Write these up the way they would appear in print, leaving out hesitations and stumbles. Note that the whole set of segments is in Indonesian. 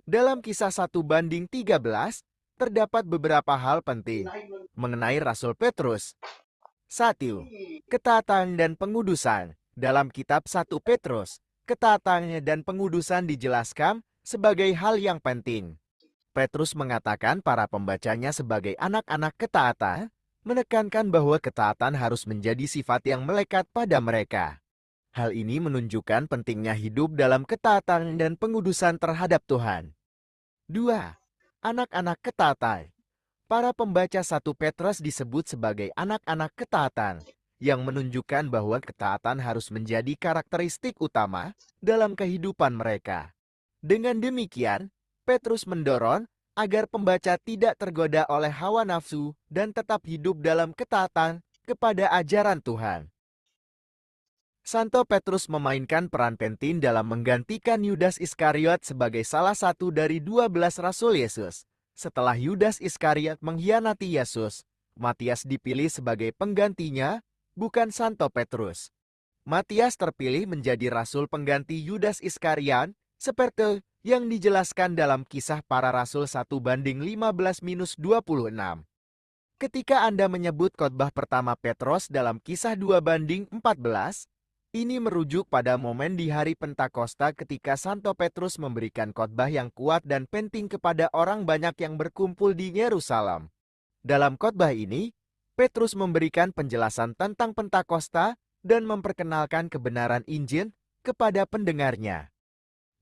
Dalam kisah 1:13, terdapat beberapa hal penting mengenai Rasul Petrus. 1. Ketaatan dan pengudusan. Dalam kitab 1 Petrus, ketaatan dan pengudusan dijelaskan sebagai hal yang penting. Petrus mengatakan para pembacanya sebagai anak-anak ketaatan, menekankan bahwa ketaatan harus menjadi sifat yang melekat pada mereka. Hal ini menunjukkan pentingnya hidup dalam ketaatan dan pengudusan terhadap Tuhan. 2. Anak-anak ketaatan. Para pembaca 1 Petrus disebut sebagai anak-anak ketaatan, yang menunjukkan bahwa ketaatan harus menjadi karakteristik utama dalam kehidupan mereka. Dengan demikian, Petrus mendorong agar pembaca tidak tergoda oleh hawa nafsu dan tetap hidup dalam ketaatan kepada ajaran Tuhan. Santo Petrus memainkan peran penting dalam menggantikan Yudas Iskariot sebagai salah satu dari 12 Rasul Yesus. Setelah Yudas Iskariot mengkhianati Yesus, Matias dipilih sebagai penggantinya, bukan Santo Petrus. Matias terpilih menjadi rasul pengganti Yudas Iskariot, seperti yang dijelaskan dalam Kisah Para Rasul 1:15-26. Ketika Anda menyebut khotbah pertama Petrus dalam Kisah 2:14, ini merujuk pada momen di hari Pentakosta ketika Santo Petrus memberikan khotbah yang kuat dan penting kepada orang banyak yang berkumpul di Yerusalem. Dalam khotbah ini, Petrus memberikan penjelasan tentang Pentakosta dan memperkenalkan kebenaran Injil kepada pendengarnya.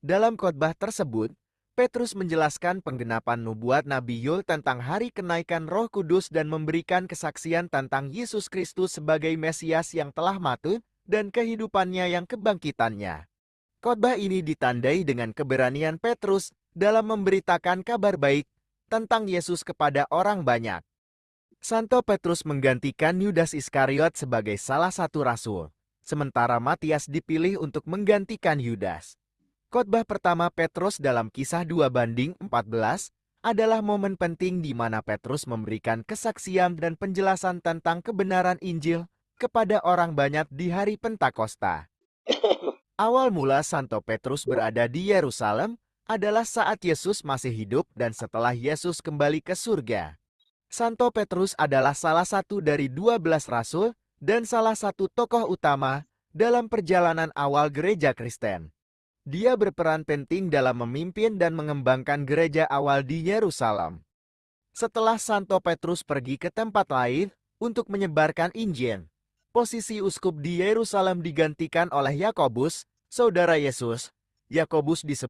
Dalam khotbah tersebut, Petrus menjelaskan penggenapan nubuat Nabi Yoel tentang hari kenaikan Roh Kudus dan memberikan kesaksian tentang Yesus Kristus sebagai Mesias yang telah mati dan kehidupannya yang kebangkitannya. Khotbah ini ditandai dengan keberanian Petrus dalam memberitakan kabar baik tentang Yesus kepada orang banyak. Santo Petrus menggantikan Yudas Iskariot sebagai salah satu rasul, sementara Matias dipilih untuk menggantikan Yudas. Khotbah pertama Petrus dalam Kisah 2:14 adalah momen penting di mana Petrus memberikan kesaksian dan penjelasan tentang kebenaran Injil kepada orang banyak di hari Pentakosta. Awal mula Santo Petrus berada di Yerusalem adalah saat Yesus masih hidup dan setelah Yesus kembali ke surga. Santo Petrus adalah salah satu dari 12 rasul dan salah satu tokoh utama dalam perjalanan awal gereja Kristen. Dia berperan penting dalam memimpin dan mengembangkan gereja awal di Yerusalem. Setelah Santo Petrus pergi ke tempat lain untuk menyebarkan Injil, posisi uskup di Yerusalem digantikan oleh Yakobus, saudara Yesus. Yakobus disebut